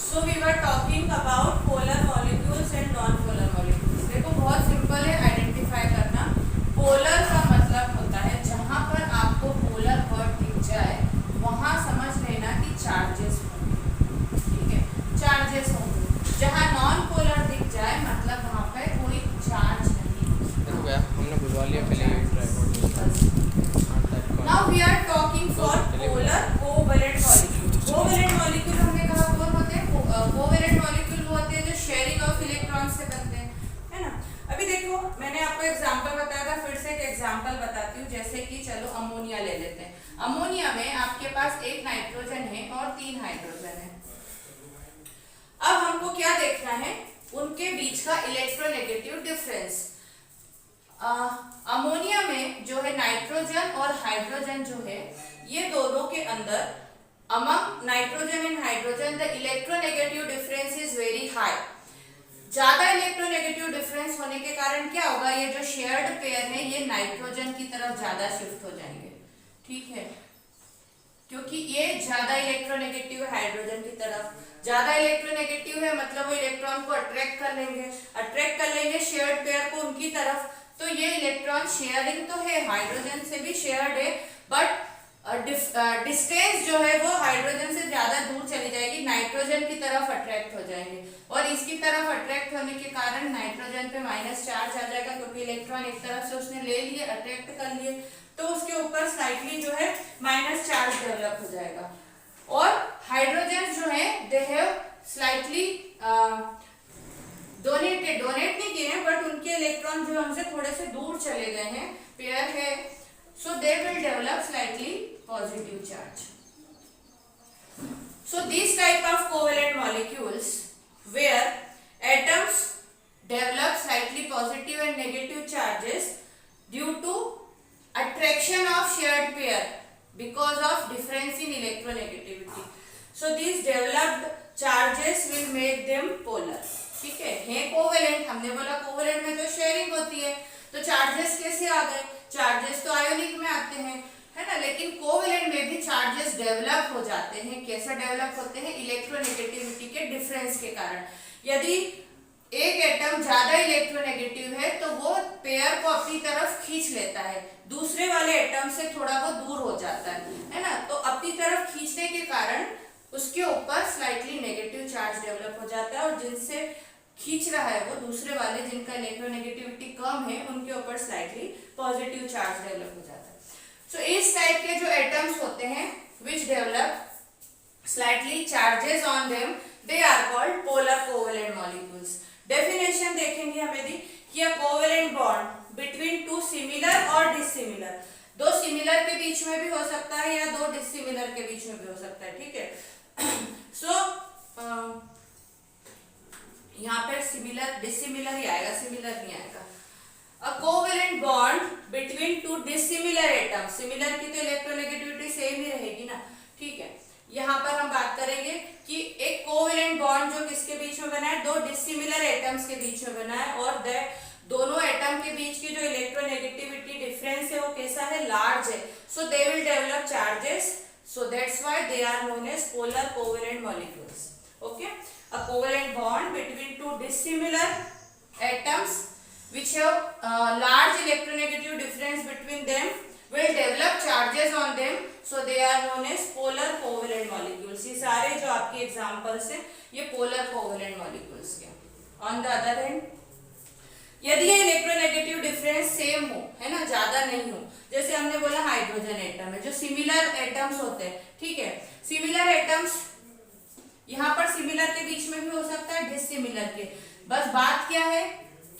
So we were talking about polar molecules and non-polar molecules. देखो बहुत simple है identify करना. पोलर का मतलब होता है जहां पर आपको पोलर वर्ड दिख जाए वहां समझ लेना कि चार्जेस होंगे. ठीक है, चार्जेस होंगे. जहां नॉन पोलर दिख जाए मतलब वहां पे कोई चार्ज नहीं होगा. हमने बुझवा लिया पहले Now we are talking for polar covalent molecule. Covalent molecule हमने कहा कौन होते हैं? कोवेलेंट मॉलिक्यूल वो होते हैं जो शेयरिंग ऑफ इलेक्ट्रॉन से बनते हैं, है ना. अभी देखो मैंने आपको एग्जांपल बताया था, फिर से एक एग्जांपल बताती हूँ. जैसे कि चलो अमोनिया ले लेते हैं. अमोनिया में आपके पास एक नाइट्रोजन है और 3 हाइड्रोजन है. अब हमको क्या देखना है? उनके बीच का इलेक्ट्रोनेगेटिव डिफरेंस. अमोनिया में जो है नाइट्रोजन और हाइड्रोजन जो है ये दोनों के अंदर among nitrogen and hydrogen the electronegative difference is very high. ज्यादा इलेक्ट्रोनेगेटिव डिफरेंस होने के कारण क्या होगा? ये जो शेयर्ड पेयर है ये नाइट्रोजन की तरफ ज्यादा शिफ्ट हो जाएंगे. ठीक है, क्योंकि ये ज्यादा इलेक्ट्रोनेगेटिव है हाइड्रोजन की तरफ. ज्यादा इलेक्ट्रोनेगेटिव है मतलब वो इलेक्ट्रॉन को अट्रैक्ट कर लेंगे शेयर्ड पेयर को उनकी तरफ. तो ये इलेक्ट्रॉन शेयरिंग तो है, हाइड्रोजन से भी शेयर्ड है, बट डिस्टेंस जो है वो हाइड्रोजन से ज्यादा दूर चली जाएगी, नाइट्रोजन की तरफ अट्रैक्ट हो जाएंगे. और इसकी तरफ अट्रैक्ट होने के कारण नाइट्रोजन पे माइनस चार्ज आ जाएगा क्योंकि इलेक्ट्रॉन एक तरफ से उसने ले लिए, अट्रैक्ट कर लिए, तो उसके ऊपर स्लाइटली जो है माइनस चार्ज डेवलप हो जाएगा. और हाइड्रोजन जो है दे हैव स्लाइटली डोनेट नहीं किए हैं, बट उनके इलेक्ट्रॉन जो हमसे थोड़े से दूर चले गए हैं, पेयर है, so they will develop slightly positive charge. So these type of covalent molecules where atoms develop slightly positive and negative charges due to attraction of shared pair because of difference in electronegativity. So these developed charges will make them polar. ठीक है covalent. हमने बोला covalent में तो sharing होती है, तो charges कैसे आ गए? चार्जेस तो आयोनिक में आते हैं, है ना. लेकिन कोवेलेंट में भी चार्जेस डेवलप हो जाते हैं. कैसे डेवलप होते हैं? इलेक्ट्रोनेगेटिविटी के डिफरेंस के कारण. यदि एक एटम ज्यादा इलेक्ट्रोनेगेटिव है तो वो पेयर को अपनी तरफ खींच लेता है, दूसरे वाले एटम से थोड़ा वो दूर हो जाता है ना. तो अपनी तरफ खींचने के कारण उसके ऊपर स्लाइटली नेगेटिव चार्ज डेवलप हो जाता है, और जिनसे खींच रहा है वो दूसरे वाले जिनका इलेक्ट्रोनेगेटिविटी कम है उनके ऊपर स्लाइटली पॉजिटिव चार्ज डेवलप हो जाता है. सो इस टाइप के जो एटम्स होते हैं which develop slightly charges on them, they are called polar covalent molecules. Definition देखेंगे हम यदि कि a covalent bond between two similar और डिसिमिलर, दो सिमिलर के बीच में भी हो सकता है या दो डिसिमिलर के बीच में भी हो सकता है. ठीक है, सो यहाँ पर सिमिलर डिसिमिलर ही आएगा, सिमिलर नहीं आएगा. अ covalent bond between to dissimilar atom, similar की तो इलेक्ट्रोनेगेटिविटी सेम ही रहेगी ना. ठीक है, यहाँ पर हम बात करेंगे कि एक कोवेलेंट बॉन्ड जो किसके बीच में बना है? दो डिसिमिलर एटम्स के बीच में बना है, और दोनों एटम के बीच की जो इलेक्ट्रोनेगेटिविटी डिफरेंस है वो कैसा है? लार्ज है. So they will develop charges, so that's why they are known as polar covalent molecules. Okay, a covalent bond between two dissimilar atoms which have large electronegative difference between them will develop charges on them, so they are known as polar covalent molecules. ये सारे जो आपके examples हैं ये polar covalent molecules के. On the other hand, यदि ये electronegative difference same हो, है ना, ज्यादा नहीं हो, जैसे हमने बोला हाइड्रोजन एटम है, जो सिमिलर एटम्स होते हैं. ठीक है, सिमिलर एटम्स यहाँ पर सिमिलर के बीच में भी हो सकता है, डिसिमिलर के. बस बात क्या है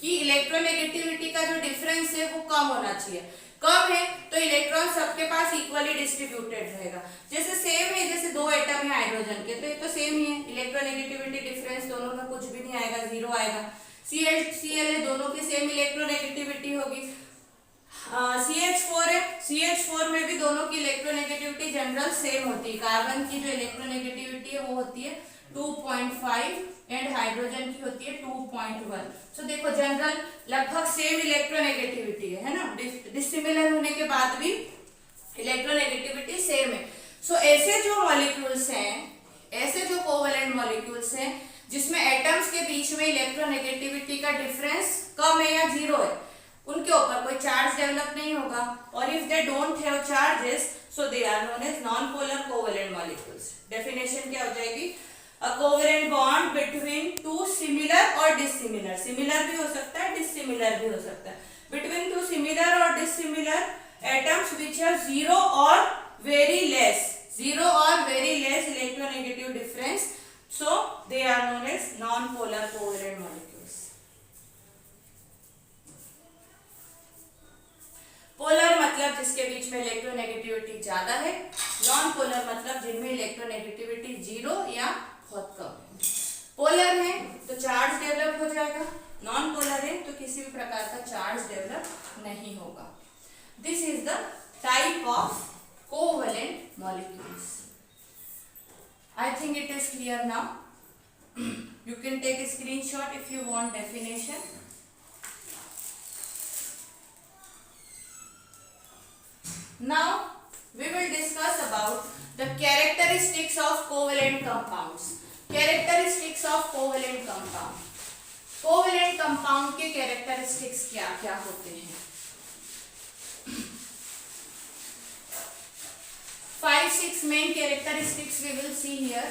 कि इलेक्ट्रोनेगेटिविटी का जो डिफरेंस है वो कम होना चाहिए. कम है तो इलेक्ट्रॉन सबके पास इक्वली डिस्ट्रीब्यूटेड रहेगा. जैसे सेम है, जैसे दो एटम है हाइड्रोजन के, तो ये तो सेम ही है, इलेक्ट्रोनेगेटिविटी डिफरेंस दोनों में कुछ भी नहीं आएगा, जीरो आएगा. Cl है, दोनों की सेम इलेक्ट्रोनेगेटिविटी होगी. CH4 है, CH4 में भी दोनों की इलेक्ट्रोनेगेटिविटी जनरल सेम होती है. कार्बन की जो इलेक्ट्रोनेगेटिविटी है वो होती है 2.5 एंड हाइड्रोजन की होती है 2.1. सो देखो जनरल लगभग सेम इलेक्ट्रोनेगेटिविटी है ना, डिसिमिलर होने के बाद भी इलेक्ट्रोनेगेटिविटी सेम है. सो ऐसे जो मॉलिक्यूल्स हैं ऐसे जो कोवेलेंट मॉलिक्यूल्स हैं जिसमें एटम्स के बीच में इलेक्ट्रोनेगेटिविटी का डिफरेंस कम है या जीरो है, उनके ऊपर कोई चार्ज डेवलप नहीं होगा। और if they don't have charges so they are known as non polar covalent molecules. Definition क्या हो जाएगी? A covalent bond between two similar और डिसिमिलर, सिमिलर भी हो सकता है डिसिमिलर भी हो सकता है, बिटवीन टू सिमिलर और dissimilar atoms which have zero और very less electronegative difference, so they are known as non-polar covalent molecules. Polar मतलब जिसके बीच में इलेक्ट्रोनेगेटिविटी ज्यादा है, नॉन पोलर मतलब जिनमें इलेक्ट्रोनेगेटिविटी जीरो या बहुत कम है। पोलर है तो चार्ज डेवलप हो जाएगा, नॉन पोलर है तो किसी भी प्रकार का चार्ज डेवलप नहीं होगा। This is the type of covalent molecules. I think it is clear now. You can take a screenshot if you want definition. Now we will discuss about the characteristics of covalent compounds. Characteristics of covalent compound. Covalent compound के characteristics क्या क्या होते हैं? 5-6 main characteristics we will see here.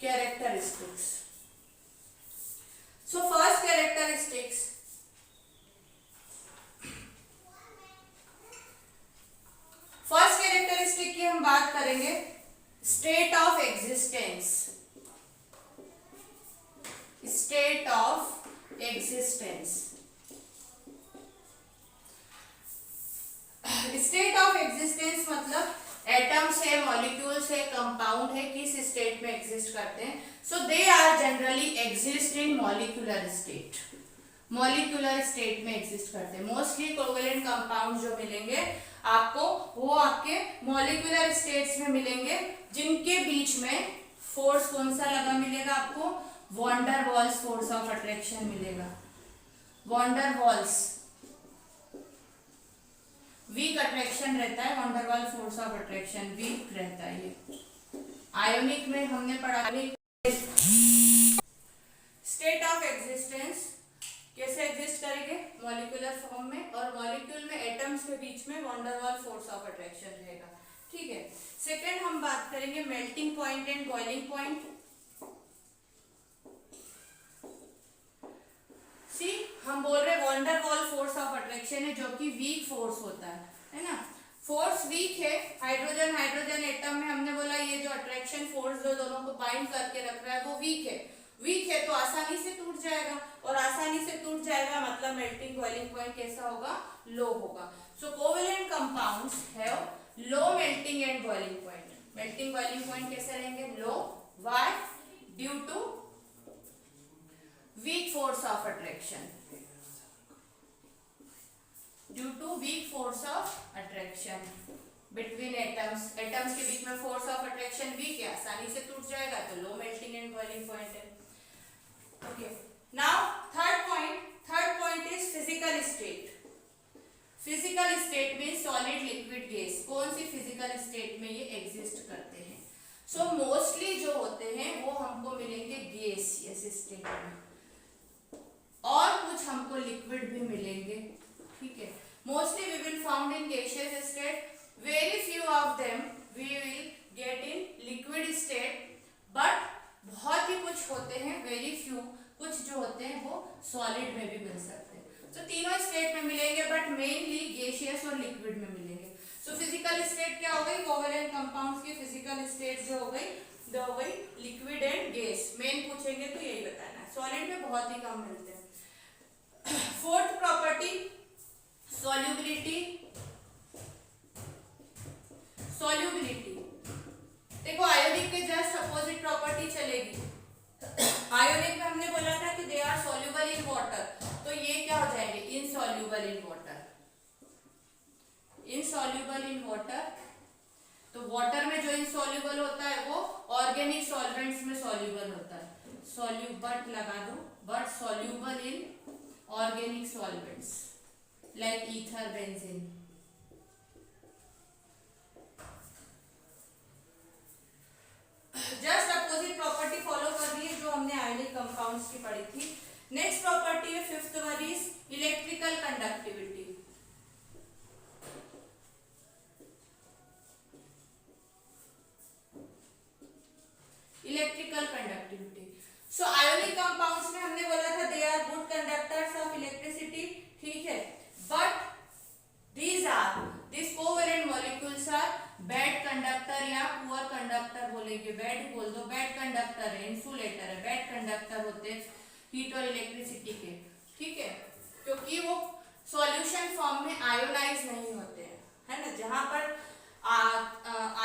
Characteristics. So first characteristics, first characteristic की हम बात करेंगे state of existence. State of existence, state of existence मतलब एटम्स है, मॉलिक्यूल्स है, कंपाउंड है, किस स्टेट में एग्जिस्ट करते हैं। So they are generally exist in molecular state, molecular state में एग्जिस्ट करते हैं। मोस्टली कोवेलेंट कंपाउंड जो मिलेंगे आपको वो आपके मॉलिक्यूलर स्टेट्स में मिलेंगे, जिनके बीच में फोर्स कौन सा लगा मिलेगा आपको? Van der Waals force of attraction मिलेगा। Van der Waals weak attraction रहता है, वॉन डर वाल फोर्स ऑफ अट्रैक्शन वीक रहता है। ये आयोनिक में हमने पढ़ा। स्टेट ऑफ एग्जिस्टेंस कैसे एग्जिस्ट करेंगे? मॉलिक्यूलर फॉर्म में, और मॉलिक्यूल में एटम्स के बीच में वॉन डर वाल फोर्स ऑफ अट्रैक्शन रहेगा। ठीक है। सेकंड हम बात करेंगे melting point and boiling point. See हम बोल रहे वॉन डर वाल फोर्स ऑफ अट्रैक्शन है जो कि वीक फोर्स होता है ना। फोर्स वीक है, हाइड्रोजन हाइड्रोजन एटम में हमने बोला ये जो अट्रैक्शन फोर्स जो दोनों को बाइंड करके रख रहा है वो वीक है। वीक है तो आसानी से टूट जाएगा, और आसानी से टूट जाएगा मतलब मेल्टिंग बॉइलिंग पॉइंट कैसा होगा? लो होगा। So covalent compounds have low melting and boiling point. Melting boiling point कैसे रहेंगे? Low. Why? Due to weak force of attraction, due to weak force of attraction between atoms. Atoms के बीच में force of attraction week है, आसानी से टूट जाएगा, तो लो मेल्टिंग एंड बॉइलिंग पॉइंट है। Okay. Now third point is physical state. Physical state means solid, liquid, gas. कौन सी physical state में ये exist करते हैं? So mostly जो होते हैं वो हमको मिलेंगे gaseous state में, और कुछ हमको liquid भी मिलेंगे। ठीक है। Mostly we will found in gaseous state. Very few of them we will get in liquid state, but बहुत ही कुछ होते हैं, वेरी फ्यू कुछ जो होते हैं वो सॉलिड में भी मिल सकते हैं। तो तीनों स्टेट में मिलेंगे, बट मेनली गैसियस और लिक्विड में मिलेंगे। सो फिजिकल स्टेट क्या हो गई? कोवेलेंट कंपाउंड्स की फिजिकल स्टेट जो हो गई लिक्विड एंड गैस। मेन पूछेंगे तो यही बताना है, सॉलिड में बहुत ही कम मिलते हैं। Fourth property solubility. सॉल्युबिलिटी देखो आयोनिक के जस्ट अपोजिट प्रॉपर्टी चलेगी। आयोनिक में हमने बोला था कि they are soluble in water, तो ये क्या हो जाएंगे? Insoluble in water. Insoluble in water, तो वाटर में जो इनसॉल्युबल होता है वो ऑर्गेनिक सॉल्वेंट्स में सॉल्यूबल होता है, बट लगा दो, but soluble in organic solvents like ether, benzene. Just opposite property follow कर रही है जो हमने आयनिक कंपाउंड्स की पढ़ी थी। नेक्स्ट प्रॉपर्टी है fifth one is electrical conductivity. Electrical conductivity, so ionic compounds में हमने बोला था they are good conductors of electricity, ठीक है, but this covalent molecules are bad conductor या पुअर कंडक्टर बोलेंगे, बैड बोल दो, बैड कंडक्टर है, इंसुलेटर है, बैड कंडक्टर होते हैं हीट और इलेक्ट्रिसिटी के, ठीक है, क्योंकि वो सॉल्यूशन फॉर्म में आयोनाइज नहीं होते हैं, है ना, जहां पर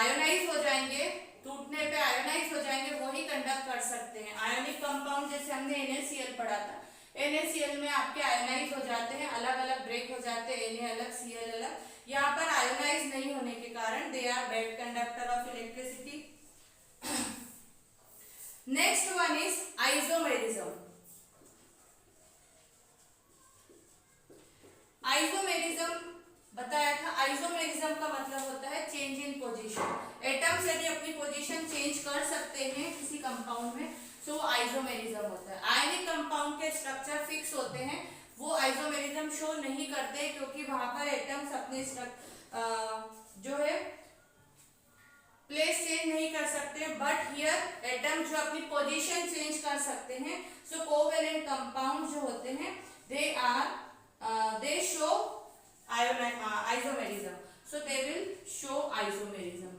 आयोनाइज हो जाएंगे, टूटने पे आयोनाइज हो जाएंगे, वही कंडक्ट कर सकते हैं। आयोनिक कंपाउंड जैसे हमने NaCl पढ़ा था, NaCl में आपके आयोनाइज हो जाते हैं, अलग अलग ब्रेक हो जाते हैं, Na अलग Cl अलग, यहाँ पर आयोनाइज नहीं होने के कारण they are bad conductor of electricity. Next one is isomerism. Isomerism बताया था, आइसोमेरिज्म का मतलब होता है चेंज इन पोजीशन। एटम्स यदि अपनी पोजीशन चेंज कर सकते हैं किसी कंपाउंड में, सो आइसोमेरिज्म होता है। आयनिक कंपाउंड के स्ट्रक्चर फिक्स होते हैं, वो आइसोमेरिज्म शो नहीं करते, क्योंकि वहां पर एटम्स अपने जो है प्लेस चेंज नहीं कर सकते, बट हियर एटम्स जो अपनी पोजीशन चेंज कर सकते हैं। सो कोवेलेंट कंपाउंड जो होते हैं दे show isomerism, so they will show isomerism।